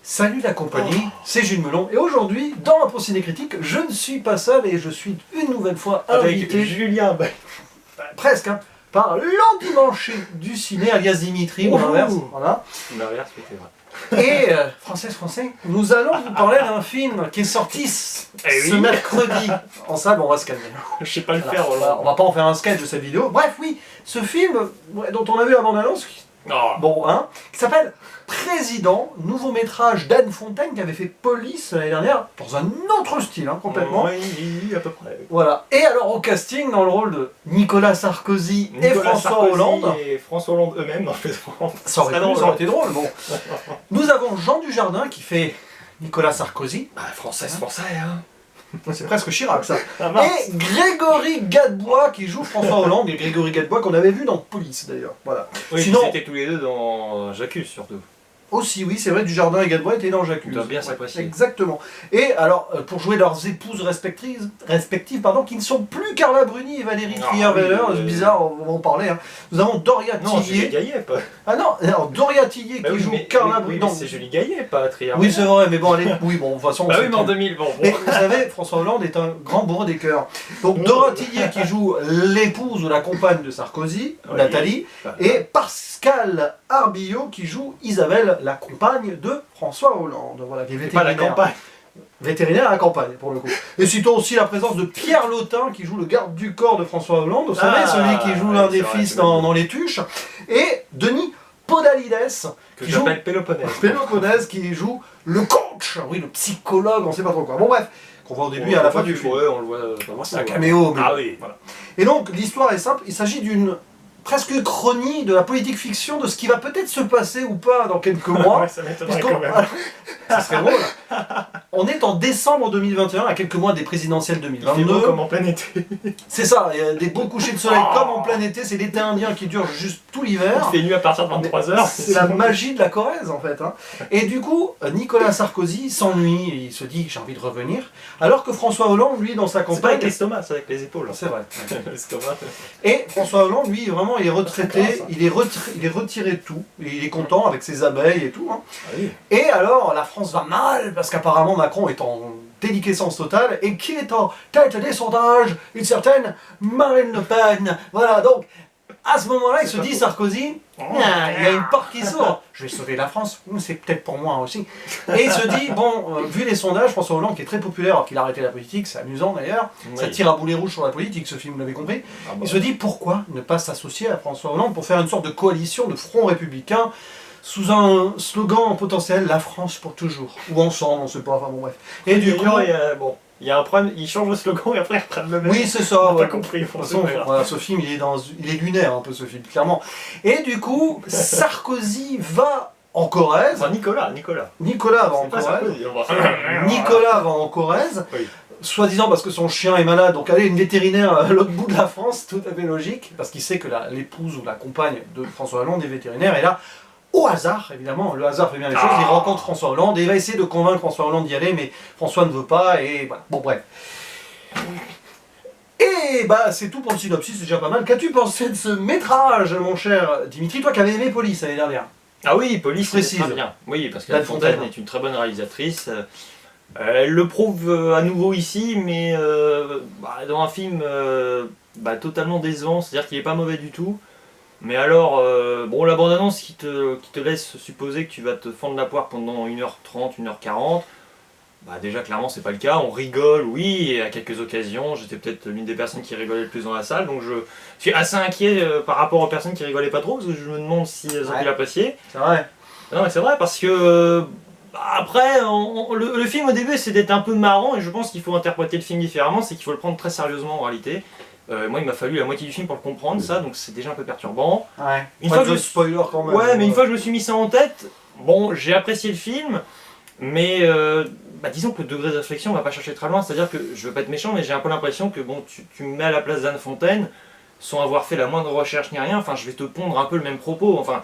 Salut la compagnie, c'est Jules Melon et aujourd'hui, dans ma Ciné Critique, je ne suis pas seul et je suis une nouvelle fois invité, avec Julien, presque, hein, par l'endimanché du ciné, alias Dimitri, ou l'inverse, voilà. L'inverse, oui, c'est vrai. Et, français, nous allons vous parler d'un film qui est sorti ce mercredi. En salle, on va se calmer. Je sais pas le Alors, faire, on va pas en faire un sketch de cette vidéo. Bref, oui, ce film dont on a vu la bande-annonce, bon, hein, qui s'appelle Président, nouveau métrage d'Anne Fontaine qui avait fait Police l'année dernière, dans un autre style, hein, complètement. Oui, à peu près. Voilà. Et alors au casting, dans le rôle de Nicolas Sarkozy et François Hollande. Et François Hollande eux-mêmes, en fait. Ça aurait été drôle, bon. Nous avons Jean Dujardin qui fait Nicolas Sarkozy. Bah, français, hein. C'est presque Chirac, ça. Ah, et Grégory Gadebois qui joue François Hollande, et Grégory Gadebois qu'on avait vu dans Police d'ailleurs. Voilà. Oui, sinon, ils étaient tous les deux dans J'accuse surtout. Aussi, oui, c'est vrai, Dujardin et Gadebois étaient dans J'accuse. Tu dois bien s'apprécier. Exactement. Et alors, pour jouer leurs épouses respectives qui ne sont plus Carla Bruni et Valérie Trierweiler, c'est bizarre, on va en parler. Hein. Nous avons Doria Tillier. Non, Julie Gaillet, pas. Ah non, alors Doria Tillier qui joue Carla Bruni. Oui, c'est Julie Gaillet, pas Trierweiler. Oui, c'est vrai, mais bon, allez, oui, bon, de toute façon. Bah oui, mais en 2000, bon. Mais vous savez, François Hollande est un grand bourreau des cœurs. Donc, Dora Tillier qui joue l'épouse ou la compagne de Sarkozy, Nathalie, et Pascal Arbillot qui joue Isabelle, la compagne de François Hollande. Voilà, qui est pas la campagne. Vétérinaire à la campagne, pour le coup. Et citons aussi la présence de Pierre Lotin, qui joue le garde du corps de François Hollande, vous savez, celui qui joue l'un des fils dans Les Tuches, et Denis Podalides, que j'appelle Péloponnèse, qui joue le coach, oui, le psychologue, on sait pas trop quoi. Bon bref, qu'on voit au début et à la fin du film. Ouais, on le voit. C'est un caméo, mais ah oui. Voilà. Et donc, l'histoire est simple, il s'agit d'une presque chronie de la politique fiction, de ce qui va peut-être se passer ou pas dans quelques mois. Ouais, ça m'étonnerait quand même. Ça serait drôle. On est en décembre 2021, à quelques mois des présidentielles 2022. Il fait beau comme en plein été. C'est ça, il y a des beaux couchers de soleil comme en plein été, c'est l'été indien qui dure juste tout l'hiver. Il fait nuit à partir de 23h. C'est la magie de la Corrèze en fait. Hein. Et du coup, Nicolas Sarkozy s'ennuie et il se dit j'ai envie de revenir. Alors que François Hollande, lui, dans sa campagne. C'est pas avec l'estomac, c'est avec les épaules. C'est vrai. L'estomac. Et François Hollande, lui, vraiment, il est retraité, il est retiré de tout. Et il est content avec ses abeilles et tout. Hein. Ah oui. Et alors, la France va mal parce qu'apparemment Macron est en déliquescence totale et qui est en tête des sondages, une certaine Marine Le Pen. Voilà, donc à ce moment-là, il se dit Sarkozy, il y a une porte qui s'ouvre. Je vais sauver la France, c'est peut-être pour moi aussi. Et il se dit, bon, vu les sondages, François Hollande qui est très populaire alors qu'il a arrêté la politique, c'est amusant d'ailleurs, ça tire à boulet rouge sur la politique, ce film, vous l'avez compris. Il se dit, pourquoi ne pas s'associer à François Hollande pour faire une sorte de coalition de front républicain sous un slogan potentiel, la France pour toujours. Ou ensemble, on ne sait pas, enfin bon bref. Et du coup... Il y a un problème, ils changent le slogan et après ils reprennent le même. Oui, c'est ça. On n'a pas compris. De toute façon, voilà, ce film, il est lunaire un peu ce film, clairement. Et du coup, Sarkozy va en Corrèze. Enfin, Nicolas va en Corrèze. Nicolas va en Corrèze. Oui. Soi-disant parce que son chien est malade, donc aller une vétérinaire à l'autre bout de la France, tout à fait logique, parce qu'il sait que l'épouse ou la compagne de François Hollande est vétérinaire, et là, au hasard, évidemment, le hasard fait bien les choses, il rencontre François Hollande et il va essayer de convaincre François Hollande d'y aller, mais François ne veut pas, et voilà. Bon, bref. Et bah, c'est tout pour le synopsis, c'est déjà pas mal. Qu'as-tu pensé de ce métrage, mon cher Dimitri, toi qui avais aimé Police l'année dernière? Ah oui, Police, c'est très bien. Oui, parce qu'Anne Fontaine est une très bonne réalisatrice. Elle le prouve à nouveau ici, mais dans un film totalement décevant, c'est-à-dire qu'il n'est pas mauvais du tout. Mais alors, bon, la bande-annonce qui te laisse supposer que tu vas te fendre la poire pendant 1h30, 1h40, bah déjà clairement c'est pas le cas, on rigole, oui, et à quelques occasions, j'étais peut-être l'une des personnes qui rigolait le plus dans la salle, donc je suis assez inquiet par rapport aux personnes qui rigolaient pas trop, parce que je me demande si elles ont pu l'apprécier. C'est vrai. Non mais c'est vrai, parce que après, le film au début c'est d'être un peu marrant, et je pense qu'il faut interpréter le film différemment, c'est qu'il faut le prendre très sérieusement en réalité. Moi il m'a fallu la moitié du film pour le comprendre ça, donc c'est déjà un peu perturbant. Ouais. Une fois que spoiler quand même. Ouais, mais une fois que je me suis mis ça en tête, bon, j'ai apprécié le film, mais disons que le degré de réflexion on va pas chercher très loin, c'est-à-dire que je veux pas être méchant, mais j'ai un peu l'impression que bon, tu me mets à la place d'Anne Fontaine, sans avoir fait la moindre recherche ni rien, enfin je vais te pondre un peu le même propos, enfin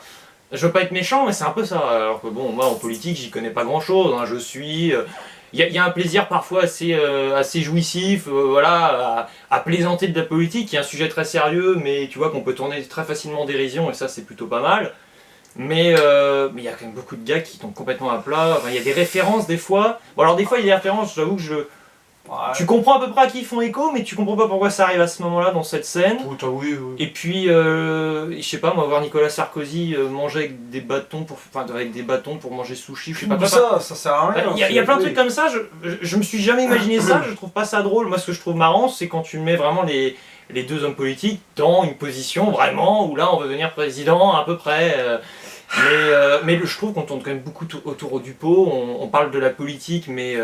je veux pas être méchant, mais c'est un peu ça, alors que bon, moi en politique j'y connais pas grand-chose, hein, je suis... Il y a un plaisir parfois assez jouissif, voilà, à plaisanter de la politique, qui est un sujet très sérieux, mais tu vois qu'on peut tourner très facilement en dérision, et ça c'est plutôt pas mal. Mais il y a quand même beaucoup de gars qui tombent complètement à plat. Enfin, il y a des références des fois. Bon, alors des fois, il y a des références, j'avoue que tu comprends à peu près à qui ils font écho, mais tu comprends pas pourquoi ça arrive à ce moment-là dans cette scène. Oui. Et puis, je sais pas, moi, voir Nicolas Sarkozy manger avec des bâtons pour manger sushi, je sais pas. Ça sert à rien. Il y a plein de trucs comme ça, je me suis jamais imaginé ça, je trouve pas ça drôle. Moi, ce que je trouve marrant, c'est quand tu mets vraiment les deux hommes politiques dans une position vraiment où là, on veut devenir président à peu près. Mais je trouve qu'on tourne quand même beaucoup autour du pot, on parle de la politique, mais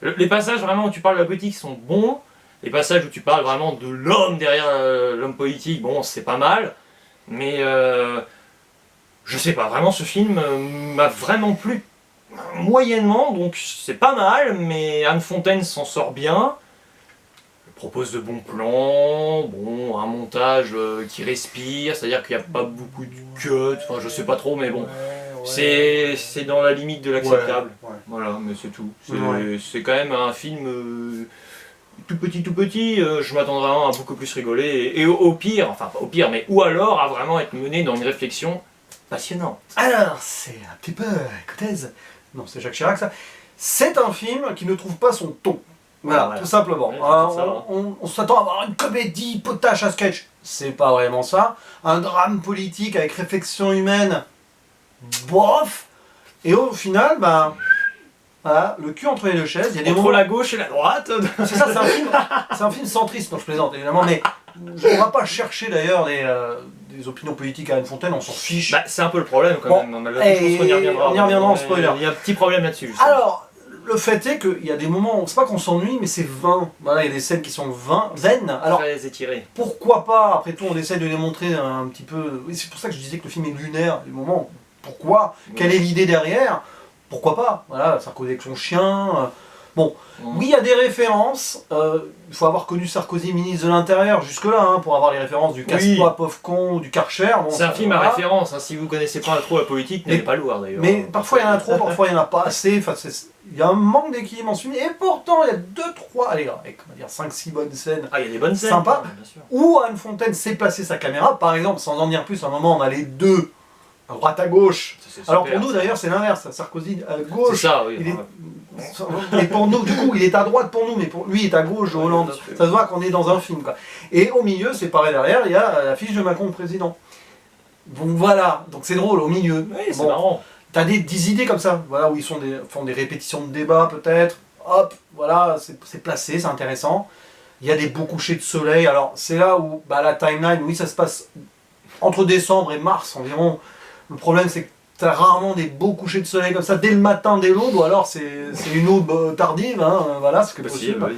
les passages vraiment où tu parles de la politique sont bons, les passages où tu parles vraiment de l'homme derrière l'homme politique, bon c'est pas mal, mais je sais pas, vraiment ce film m'a vraiment plu moyennement, donc c'est pas mal, mais Anne Fontaine s'en sort bien. Propose de bons plans, bon, un montage qui respire, c'est-à-dire qu'il n'y a pas beaucoup de cut, enfin je sais pas trop, mais bon, c'est dans la limite de l'acceptable. Voilà, mais c'est tout. C'est quand même un film tout petit, je m'attendrais vraiment à beaucoup plus rigoler, et au pire, enfin pas au pire, mais ou alors à vraiment être mené dans une réflexion passionnante. Alors, c'est un petit peu, écoutez, non c'est Jacques Chirac ça, c'est un film qui ne trouve pas son ton. Voilà, tout simplement. On s'attend à avoir une comédie potache à sketch. C'est pas vraiment ça. Un drame politique avec réflexion humaine. Bof. Et au final, voilà, le cul entre les deux chaises. Il y a des entre la gauche et la droite. C'est ça, c'est un film centriste, donc je plaisante évidemment. Mais on va pas chercher d'ailleurs des opinions politiques à Anne Fontaine, on s'en fiche. C'est un peu le problème quand même. On y reviendra. On y reviendra en spoiler. Il y a un petit problème là-dessus. Alors. Le fait est qu'il y a des moments, c'est pas qu'on s'ennuie, mais c'est vain. Voilà, il y a des scènes qui sont vaines. Alors, très étirées. Pourquoi pas, après tout, on essaie de les montrer un petit peu. Oui, c'est pour ça que je disais que le film est lunaire. Des moments, pourquoi Quelle est l'idée derrière Pourquoi pas Voilà, Sarkozy avec son chien. Bon, oui, il y a des références. Il faut avoir connu Sarkozy ministre de l'Intérieur jusque-là, pour avoir les références du Casse-toi, pauvre con, ou du Karcher. Bon, c'est un film à référence. Si vous connaissez pas trop la politique, n'allez pas le voir d'ailleurs. Mais parfois il y en a trop, parfois il y en a pas assez. Enfin, il y a un manque d'équilibre en ce film. Et pourtant, il y a 2-3, allez, avec, on va dire 5-6 bonnes scènes. Il y a des bonnes scènes. Sympas. Où Anne Fontaine sait placer sa caméra. Par exemple, sans en dire plus, à un moment, on a les deux. À droite à gauche. Alors pour nous d'ailleurs c'est l'inverse, Sarkozy à gauche. C'est ça, oui. Et pour nous, du coup, il est à droite pour nous, mais pour lui il est à gauche, Hollande. Ça se voit qu'on est dans un film, quoi. Et au milieu, c'est pareil derrière, il y a l'affiche de Macron président. Donc voilà, donc c'est drôle au milieu. Oui, c'est marrant. T'as des idées comme ça, voilà, où ils font des répétitions de débat peut-être. Hop, voilà, c'est placé, c'est intéressant. Il y a des beaux couchers de soleil. Alors c'est là où la timeline, oui, ça se passe entre décembre et mars environ. Le problème, c'est que tu as rarement des beaux couchers de soleil comme ça dès le matin, dès l'aube, ou alors c'est une aube tardive, voilà, c'est possible. Oui.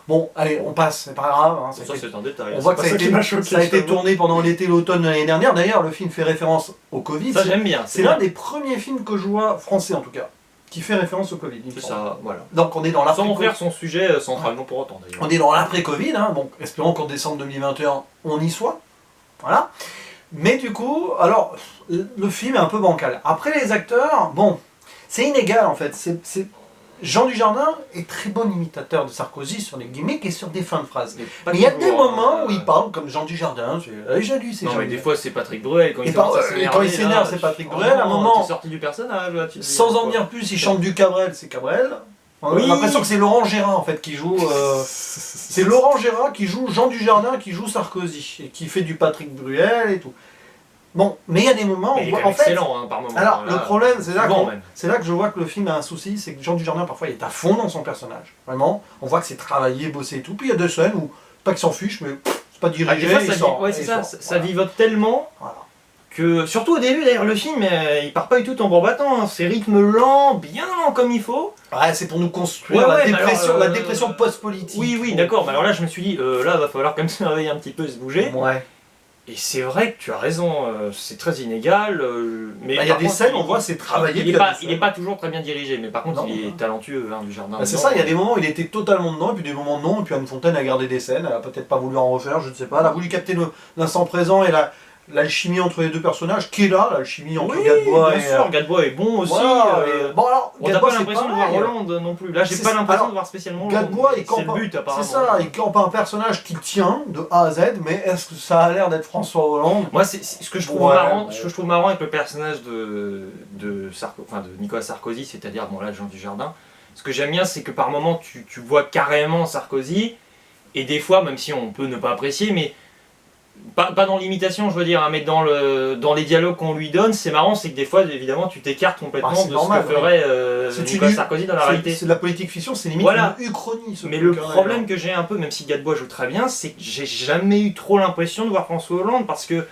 Bon, allez, on passe, c'est pas grave. Ça, c'est un détail. On voit que ça a été tourné pendant l'été, l'automne de l'année dernière. D'ailleurs, le film fait référence au Covid. Ça, j'aime bien. C'est l'un des premiers films que je vois, français en tout cas, qui fait référence au Covid. C'est ça, voilà. Donc on est dans l'après-Covid. Sans faire son sujet central, non pour autant d'ailleurs. On est dans l'après-Covid, donc espérons qu'en décembre 2021, on y soit. Voilà. Mais du coup, alors, le film est un peu bancal. Après les acteurs, bon, c'est inégal en fait. Jean Dujardin est très bon imitateur de Sarkozy sur les gimmicks et sur des fins de phrases. Mais il y a des moments où il parle comme Jean Dujardin. J'ai lu ces gens. Mais des fois c'est Patrick Bruel quand il s'énerve, c'est Patrick Bruel. À un moment, t'es sorti du personnage. Là, sans en dire plus, il chante du Cabrel, c'est Cabrel. On a l'impression que c'est Laurent Gérard en fait qui joue. C'est Laurent Gérard qui joue Jean Dujardin qui joue Sarkozy et qui fait du Patrick Bruel et tout. Bon, mais il y a des moments où en fait. Excellent par moment. Alors le problème, c'est là que je vois que le film a un souci, c'est que Jean Dujardin parfois il est à fond dans son personnage. Vraiment, on voit que c'est travaillé, bossé et tout. Puis il y a des scènes où pas qu'il s'en fiche, mais c'est pas dirigé. Ça vivote tellement. Voilà. Que, surtout au début d'ailleurs, le film il part pas du tout en battant, c'est rythme lent, bien lent comme il faut. Ouais, c'est pour nous construire la dépression post-politique. Oui, d'accord, mais alors là je me suis dit, là va falloir quand même se réveiller un petit peu, se bouger. Ouais. Et c'est vrai que tu as raison, c'est très inégal. Mais il y a des scènes, on voit c'est travaillé. Il n'est pas toujours très bien dirigé, mais par contre il est talentueux, Dujardin. C'est ça, il y a des moments où il était totalement dedans, et puis des moments non, et puis Anne Fontaine a gardé des scènes, elle a peut-être pas voulu en refaire, je ne sais pas, elle a voulu capter l'instant présent et l'alchimie entre les deux personnages qui est là, l'alchimie entre Gadebois bien sûr, Gadebois est bon aussi. Voilà, bon alors, on n'a pas l'impression de voir Hollande non plus. Là, j'ai pas l'impression de voir spécialement Gadebois, c'est le but apparemment. C'est ça, il campe un personnage qui tient de A à Z, mais est-ce que ça a l'air d'être François Hollande? Moi, c'est ce que je trouve marrant, ce que je trouve marrant avec le personnage de Nicolas Sarkozy, c'est-à-dire bon là Jean Dujardin. Ce que j'aime bien, c'est que par moments tu vois carrément Sarkozy, et des fois, même si on peut ne pas apprécier, mais pas dans l'imitation, je veux dire, hein, mais dans les dialogues qu'on lui donne, c'est marrant, c'est que des fois, évidemment, tu t'écartes complètement de normal, ce que ferait Nicolas Sarkozy dans la réalité. C'est de la politique fiction, c'est limite une uchronie. Mais le problème que j'ai un peu, même si Gadebois joue très bien, c'est que j'ai jamais eu trop l'impression de voir François Hollande, parce que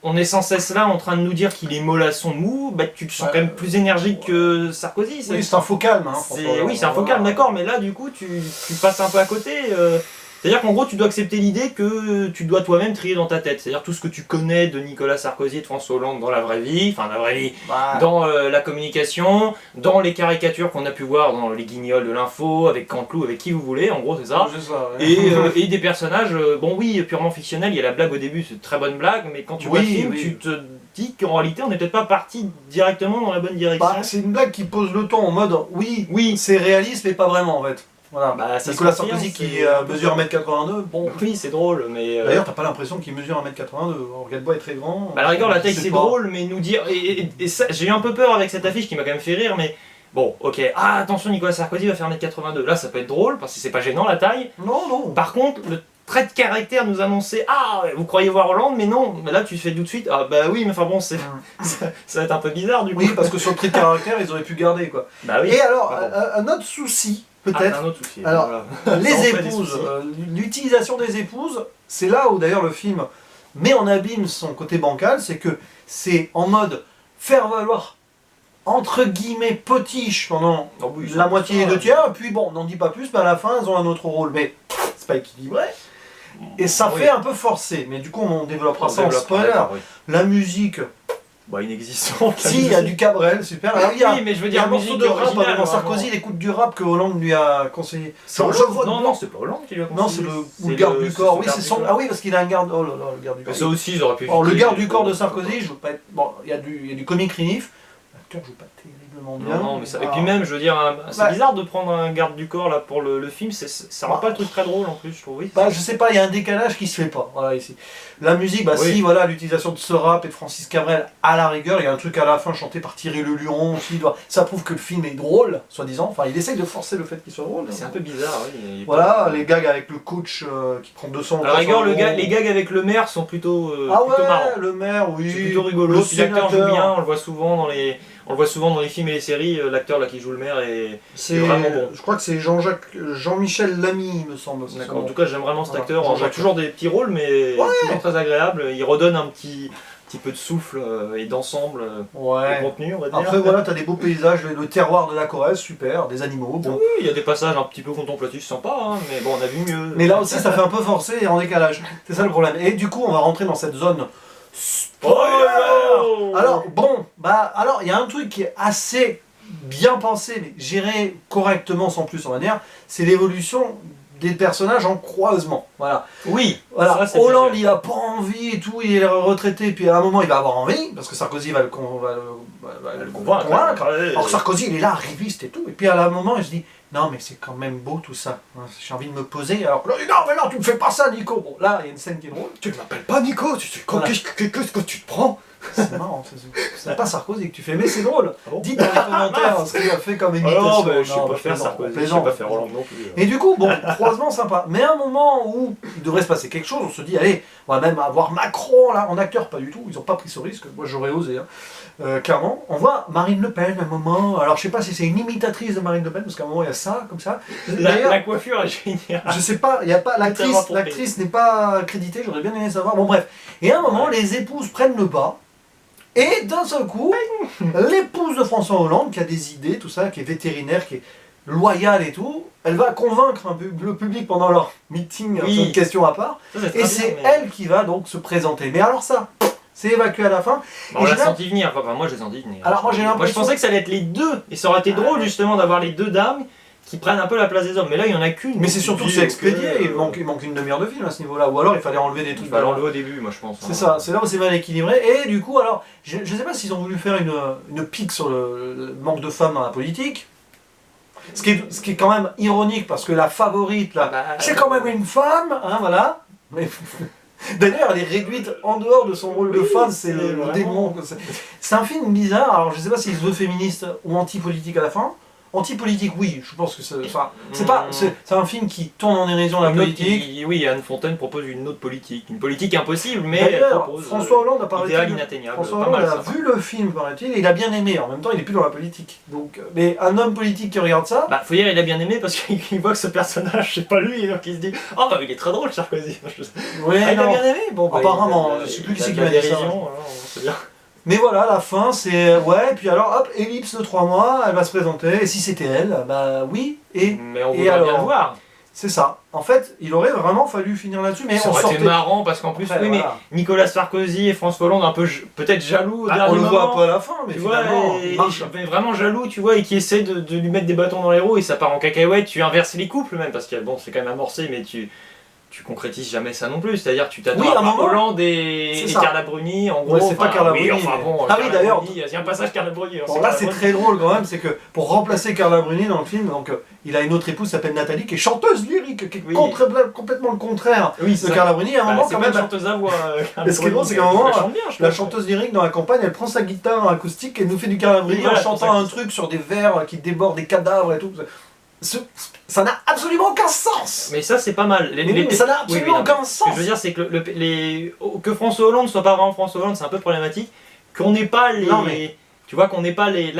on est sans cesse là en train de nous dire qu'il est mollasson mou, bah tu te sens quand même plus énergique que Sarkozy. Oui, c'est un faux calme. Hein, oui, c'est un faux calme, d'accord, mais là, du coup, tu passes un peu à côté. C'est-à-dire qu'en gros, tu dois accepter l'idée que tu dois toi-même trier dans ta tête. C'est-à-dire tout ce que tu connais de Nicolas Sarkozy et de François Hollande dans la vraie vie, dans la communication, dans les caricatures qu'on a pu voir dans les Guignols de l'info, avec Canteloup, avec qui vous voulez, en gros, c'est ça. Et des personnages, bon oui, purement fictionnels. Il y a la blague au début, c'est une très bonne blague, mais quand tu vois le film, tu te dis qu'en réalité, on n'est peut-être pas parti directement dans la bonne direction. C'est une blague qui pose le ton en mode, oui, c'est réaliste, mais pas vraiment en fait. Voilà. Nicolas Sarkozy qui mesure 1m82, bon. Oui, c'est drôle, mais. D'ailleurs, t'as pas l'impression qu'il mesure 1m82. Gadebois est très grand. À la rigueur, la taille c'est drôle, mais nous dire. Et ça, j'ai eu un peu peur avec cette affiche qui m'a quand même fait rire, mais. Bon, ok. Ah, attention, Nicolas Sarkozy va faire 1m82. Là, ça peut être drôle, parce que c'est pas gênant la taille. Non. Par contre, le trait de caractère nous annonçait ah, vous croyez voir Hollande, mais non. Mais là, tu fais tout de suite ah, bah oui, mais enfin bon, ça va être un peu bizarre du coup. Oui, parce que sur le trait de caractère, ils auraient pu garder quoi. Bah oui. Et alors, un autre souci. Peut-être. Alors, les épouses, l'utilisation des épouses, c'est là où d'ailleurs le film met en abîme son côté bancal, c'est que c'est en mode faire valoir entre guillemets potiche pendant la moitié et 2 tiers, puis bon, on n'en dit pas plus, mais à la fin elles ont un autre rôle, mais c'est pas équilibré. Et ça fait un peu forcé, mais du coup on développera ça en spoiler. La musique. Inexistante. Si, il y a du Cabrel, super. Alors, oui, mais je veux dire, un morceau de rap dans Sarkozy, il écoute du rap que Hollande lui a conseillé. Non, c'est pas Hollande qui lui a conseillé. Non, c'est le garde du corps. Oui, c'est son. Ah oui, parce qu'il a un garde. Oh là là, le garde du corps. Ça aussi, ils auraient pu. Alors, le garde du corps de Sarkozy, je veux pas être. Bon, il y a du comic relief. L'acteur joue pas terriblement bien. Non, mais ça. Et puis même, je veux dire, c'est bizarre de prendre un garde du corps là pour le film. Ça rend pas le truc très drôle en plus, je trouve. Oui. Je sais pas, il y a un décalage qui se fait pas. Voilà, ici. La musique, si, voilà, l'utilisation de ce rap et de Francis Cabrel à la rigueur, il y a un truc à la fin chanté par Thierry Le Luron aussi, ça prouve que le film est drôle, soi-disant. Enfin, il essaye de forcer le fait qu'il soit drôle. C'est un peu bizarre, oui. Voilà, les gags avec le coach qui prend 200. À la rigueur, les gags avec le maire sont plutôt marrants. Le maire, oui. C'est plutôt rigolo. L'acteur joue bien, on le voit souvent dans les films et les séries, l'acteur là qui joue le maire est vraiment bon. Je crois que c'est Jean-Michel Lamy, il me semble. D'accord, en tout cas j'aime vraiment cet acteur, on voit toujours des petits rôles mais toujours très agréable, il redonne un petit peu de souffle et d'ensemble au contenu, on va dire. Après voilà, t'as des beaux paysages, le terroir de la Corrèze, super, des animaux. Bon. Oui, il y a des passages un petit peu contemplatifs sympas, hein, mais bon on a vu mieux. Mais là aussi ça fait un peu forcé et en décalage, c'est ça le problème. Et du coup on va rentrer dans cette zone spoiler. Alors bon, alors il y a un truc qui est assez bien pensé, mais géré correctement sans plus on va dire, c'est l'évolution des personnages en croisement. Voilà. Oui. Voilà. Ça, Hollande il a pas envie et tout, il est retraité, puis à un moment il va avoir envie, parce que Sarkozy va le convaincre. Alors Sarkozy il est là, arriviste et tout, et puis à un moment il se dit non mais c'est quand même beau tout ça, j'ai envie de me poser, alors que là, non mais non tu me fais pas ça Nico. Bon là il y a une scène qui est drôle. Tu ne m'appelles pas Nico, qu'est-ce que tu te prends? C'est marrant, c'est pas Sarkozy que tu fais, mais c'est drôle. Dites dans les commentaires ce qu'il a fait comme imitation. Je sais pas faire Sarkozy, je sais pas faire Hollande non plus. Et du coup, bon, croisement sympa. Mais à un moment où il devrait se passer quelque chose, on se dit, allez, on va même avoir Macron là, en acteur, pas du tout, ils ont pas pris ce risque, moi j'aurais osé. Clairement, on voit Marine Le Pen à un moment, alors je sais pas si c'est une imitatrice de Marine Le Pen, parce qu'à un moment il y a ça, comme ça. La coiffure est géniale. Je sais pas, il y a pas l'actrice n'est pas créditée, j'aurais bien aimé savoir. Bon bref, et à un moment les épouses prennent le pas. Et d'un seul coup, l'épouse de François Hollande, qui a des idées, tout ça, qui est vétérinaire, qui est loyale et tout, elle va convaincre le public pendant leur meeting, c'est une question à part, et c'est elle qui va donc se présenter. Mais alors ça, c'est évacué à la fin. On l'a senti venir, moi je l'ai senti venir. Alors moi j'ai l'impression... Moi je pensais que ça allait être les deux, et ça aurait été drôle justement d'avoir les deux dames qui prennent un peu la place des hommes. Mais là, il y en a qu'une. Mais c'est surtout que c'est expédié, il manque une demi-heure de film à ce niveau-là. Ou alors il fallait enlever des trucs. Il fallait l'enlever au début, moi je pense. C'est ça, c'est là où c'est mal équilibré. Et du coup, alors, je sais pas s'ils ont voulu faire une pique sur le manque de femmes dans la politique. Ce qui est quand même ironique parce que la favorite là, c'est quand même une femme, hein, voilà. Mais d'ailleurs, elle est réduite en dehors de son rôle de femme, c'est le démon. C'est un film bizarre. Alors, je sais pas s'il se veut féministe ou anti-politique à la fin. Anti-politique, oui, je pense que c'est un film qui tourne en dérision la politique. Oui, Anne Fontaine propose une autre politique. Une politique impossible, mais elle propose François Hollande a idéal inatteignable. François Hollande a vu le film, paraît-il, et il a bien aimé. En même temps, il est plus dans la politique. Donc, mais un homme politique qui regarde ça... Faut dire il a bien aimé parce qu'il voit que ce personnage, c'est pas lui, donc il se dit « Oh, bah il est très drôle, Sarkozy !» Oui, il a bien aimé. Bon, apparemment, je sais plus qui c'est qui m'a dit ça. C'est bien. Mais voilà, la fin, c'est... Ouais, puis alors, hop, ellipse de 3 mois, elle va se présenter, et si c'était elle, bah oui, mais on voudrait bien le voir. C'est ça. En fait, il aurait vraiment fallu finir là-dessus, mais ça aurait été marrant, parce qu'en plus, mais Nicolas Sarkozy et François Hollande un peu, peut-être jaloux au dernier moment. On le voit un peu à la fin, mais finalement, il marche. Vraiment jaloux, tu vois, et qui essaie de lui mettre des bâtons dans les roues, et ça part en cacahuète, tu inverses les couples même, parce que bon, c'est quand même amorcé, mais tu concrétises jamais ça non plus, c'est-à-dire tu t'attends à Hollande et Carla Bruni, en gros, c'est pas Carla Bruni. Ah oui, d'ailleurs, il y a un passage Carla Bruni. Bon, là, c'est très drôle quand même, c'est que pour remplacer Carla Bruni dans le film, donc il a une autre épouse qui s'appelle Nathalie, qui est chanteuse lyrique, qui est complètement le contraire de Carla Bruni. À un moment, quand même, chanteuse à voix. Ce qui est drôle, c'est qu'à un moment, la chanteuse lyrique dans la campagne, elle prend sa guitare acoustique et nous fait du Carla Bruni en chantant un truc sur des vers qui débordent des cadavres et tout. Ça n'a absolument aucun sens. Mais ça c'est pas mal. Mais ça n'a absolument aucun sens. Ce que je veux dire c'est que François Hollande soit pas vraiment François Hollande, c'est un peu problématique. Qu'on n'ait pas tu vois qu'on n'ait pas les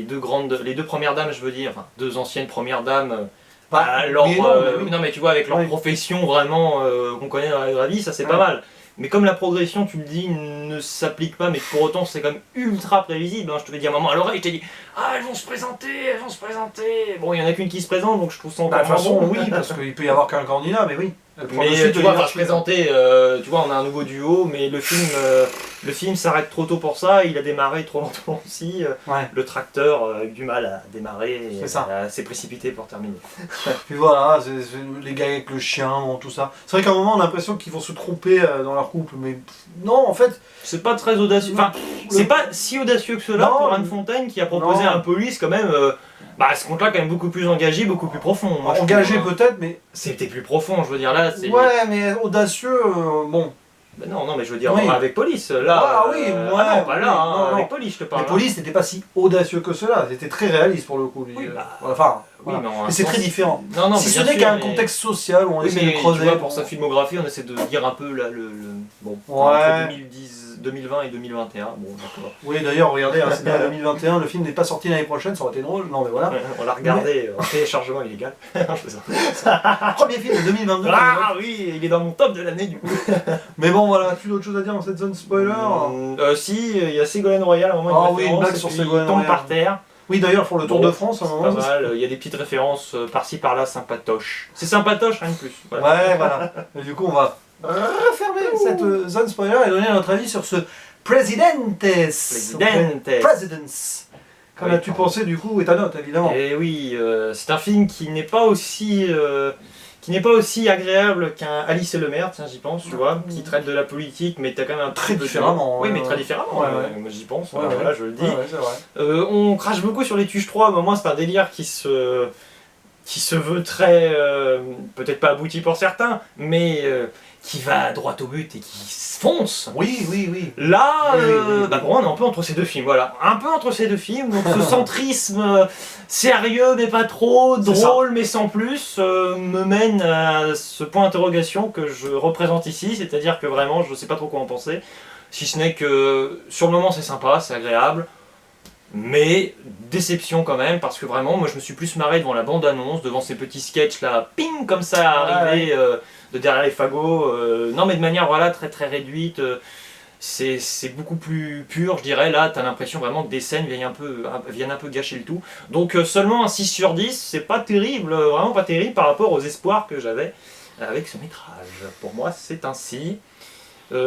deux premières dames, je veux dire, enfin deux anciennes premières dames. Non mais tu vois avec leur profession vraiment qu'on connaît dans la vraie vie, ça c'est pas mal. Mais comme la progression, tu le dis, ne s'applique pas, mais que pour autant c'est quand même ultra prévisible, hein. Je te l'ai dit à un moment à l'oreille, je t'ai dit « Ah, elles vont se présenter !» Bon, il n'y en a qu'une qui se présente, donc je trouve ça encore de toute façon, oui, parce qu'il peut y avoir qu'un candidat, mais oui. Mais tu vois, se présenter, tu vois, on a un nouveau duo, mais le film s'arrête trop tôt pour ça, il a démarré trop lentement aussi. Le tracteur a eu du mal à démarrer, et s'est précipité pour terminer. Puis voilà, les gars avec le chien, tout ça. C'est vrai qu'à un moment on a l'impression qu'ils vont se tromper dans leur couple, mais non, en fait... C'est pas très audacieux, enfin, c'est pas si audacieux que cela pour Anne Fontaine qui a proposé un police quand même... à ce compte-là, quand même beaucoup plus engagé, beaucoup plus profond. Moi, engagé peut-être, mais... C'était plus profond, je veux dire, là, c'est... Ouais, mais audacieux, bon... Ben non, mais je veux dire, avec Police, là... Ah oui, non, pas là, non. avec Police, je te parle. Mais Police n'était pas si audacieux que cela, c'était très réaliste pour le coup. Oui, enfin, oui, mais c'est très différent. Non, si ce n'est qu'un contexte social où on essaie de creuser... Tu vois, pour sa filmographie, on essaie de dire un peu, là, entre 2020 et 2021, bon, d'accord. Oui, d'ailleurs, regardez, c'est bien 2021, le film n'est pas sorti l'année prochaine, ça aurait été drôle, non mais voilà. On l'a regardé en téléchargement illégal. Premier film de 2022. Ah oui, il est dans mon top de l'année du coup. Mais bon, voilà, as-tu d'autres choses à dire dans cette zone spoiler? Si, il y a Ségolène Royal à un moment, une blague sur Ségolène Royal. Il tombe par terre. Oui, d'ailleurs, pour le Tour de France, à un moment. Pas mal, il y a des petites références par-ci par-là, sympatoches. C'est sympatoche, rien de plus. Voilà. Ouais, voilà. Et du coup, on va refermer cette zone spoiler et donner notre avis sur ce Presidents. Qu'en as-tu pensé du coup, et ta note évidemment? Et oui, c'est un film qui n'est pas aussi agréable qu'un Alice et le maire, tiens j'y pense, tu vois, qui traite de la politique, mais t'as quand même un très différemment. Oui, mais très différemment, moi j'y pense, voilà, je le dis. C'est vrai. On crache beaucoup sur les Tuches 3, mais moi c'est un délire qui se veut très, peut-être pas abouti pour certains, mais qui va droit au but et qui fonce. Oui. Là, pour moi on est un peu entre ces deux films, voilà. Un peu entre ces deux films, donc ce centrisme sérieux mais pas trop, drôle mais sans plus, me mène à ce point d'interrogation que je représente ici, c'est-à-dire que vraiment je sais pas trop quoi en penser, si ce n'est que sur le moment c'est sympa, c'est agréable, mais déception quand même, parce que vraiment moi je me suis plus marré devant la bande-annonce, devant ces petits sketchs là, ping comme ça arrivés de derrière les fagots, non mais de manière voilà très très réduite, c'est beaucoup plus pur je dirais, là t'as l'impression vraiment que des scènes viennent un peu gâcher le tout, donc seulement un 6 sur 10, c'est pas terrible, vraiment pas terrible par rapport aux espoirs que j'avais avec ce métrage, pour moi c'est ainsi.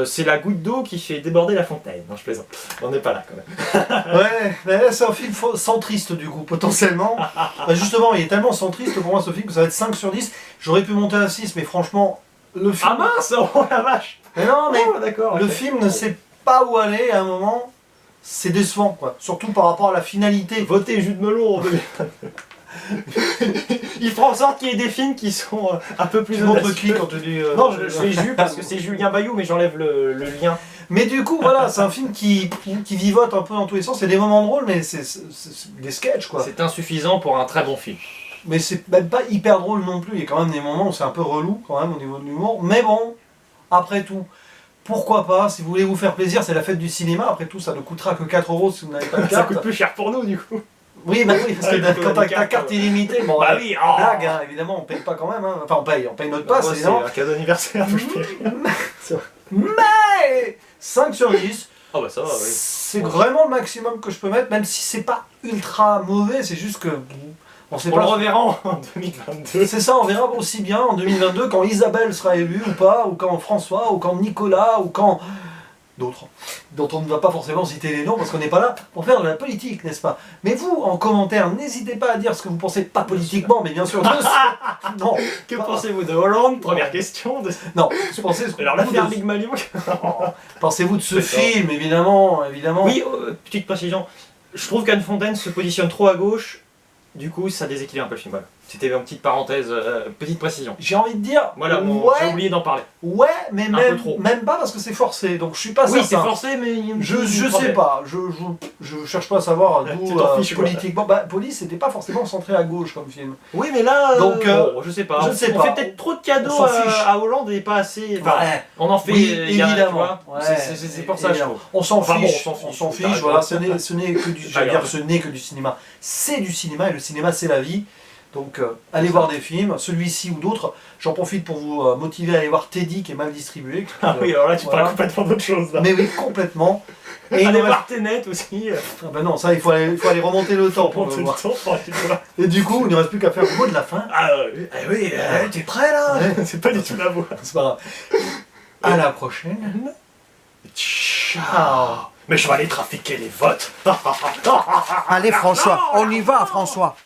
C'est la goutte d'eau qui fait déborder la fontaine. Non, je plaisante. On n'est pas là quand même. Ouais, mais là c'est un film centriste du coup, potentiellement. Bah, justement, il est tellement centriste pour moi ce film que ça va être 5 sur 10. J'aurais pu monter à 6, mais franchement, le film... Ah mince, oh la vache. Mais non, mais d'accord. le film ne sait pas où aller à un moment. C'est décevant, quoi. Surtout par rapport à la finalité. Votez jus de melon en 2022. Il fera en sorte qu'il y ait des films qui sont un peu plus audacieux. Qui quand tu dis... Non, je fais Jus parce que c'est Julien Bayou, mais j'enlève le lien. Mais du coup, voilà, c'est un film qui vivote un peu dans tous les sens. C'est des moments drôles, mais c'est des sketchs, quoi. C'est insuffisant pour un très bon film. Mais c'est même pas hyper drôle non plus. Il y a quand même des moments où c'est un peu relou, quand même, au niveau de l'humour. Mais bon, après tout... Pourquoi pas, si vous voulez vous faire plaisir, c'est la fête du cinéma, après tout ça ne coûtera que 4 € si vous n'avez pas de carte. Ça coûte plus cher pour nous du coup. Oui, bah oui, parce que quand t'as ta carte illimitée, bon, bah oui, oh. blague, hein, évidemment, on paye pas quand même, hein. Enfin on paye notre passe, c'est un cadeau d'anniversaire, je paye. Mais 5 sur 10, oh bah ça va, oui. C'est vraiment le maximum que je peux mettre, même si c'est pas ultra mauvais, c'est juste que... On le reverra en 2022. C'est ça, on verra aussi bien en 2022 quand Isabelle sera élue ou pas, ou quand François, ou quand Nicolas, ou quand d'autres, dont on ne va pas forcément citer les noms parce qu'on n'est pas là pour faire de la politique, n'est-ce pas? Mais vous, en commentaire, n'hésitez pas à dire ce que vous pensez, pas politiquement, mais bien sûr de ce... Non. Que pensez-vous de Hollande? Première question. Non, pensez... Alors l'affaire Big Malion. Pensez-vous de ce film, évidemment. Oui, petite précision. Je trouve qu'Anne Fontaine se positionne trop à gauche. Du coup, ça déséquilibre un peu le film. Voilà. C'était une petite parenthèse, petite précision. J'ai envie de dire... Voilà, ouais, j'ai oublié d'en parler. Ouais, mais même pas parce que c'est forcé, donc je suis pas certain. Oui, c'est forcé, mais... Je sais pas, je cherche pas à savoir d'où politiquement... Bah, Police, c'était pas forcément centré à gauche comme film. Oui, mais là, donc, bon, je sais pas. On fait peut-être trop de cadeaux à Hollande et pas assez... Enfin, ouais. On en fait, évidemment. C'est pour ça, je trouve. On s'en fiche, on s'en fiche, voilà, ce n'est que du cinéma. C'est du cinéma, et le cinéma, c'est la vie. Donc allez voir des films, celui-ci ou d'autres. J'en profite pour vous motiver à aller voir Teddy qui est mal distribué. Ah oui, alors là tu parles complètement d'autre chose. Là. Mais oui, complètement. Et allez voir Tenet aussi. Ah ben non, ça il faut aller remonter le temps pour le voir. Et du coup, il ne reste plus qu'à faire le mot de la fin. Ah oui, t'es prêt là? C'est pas du tout la voix. C'est pas grave. À la prochaine. Ciao. Mais je vais aller trafiquer les votes. Allez François, on y va François.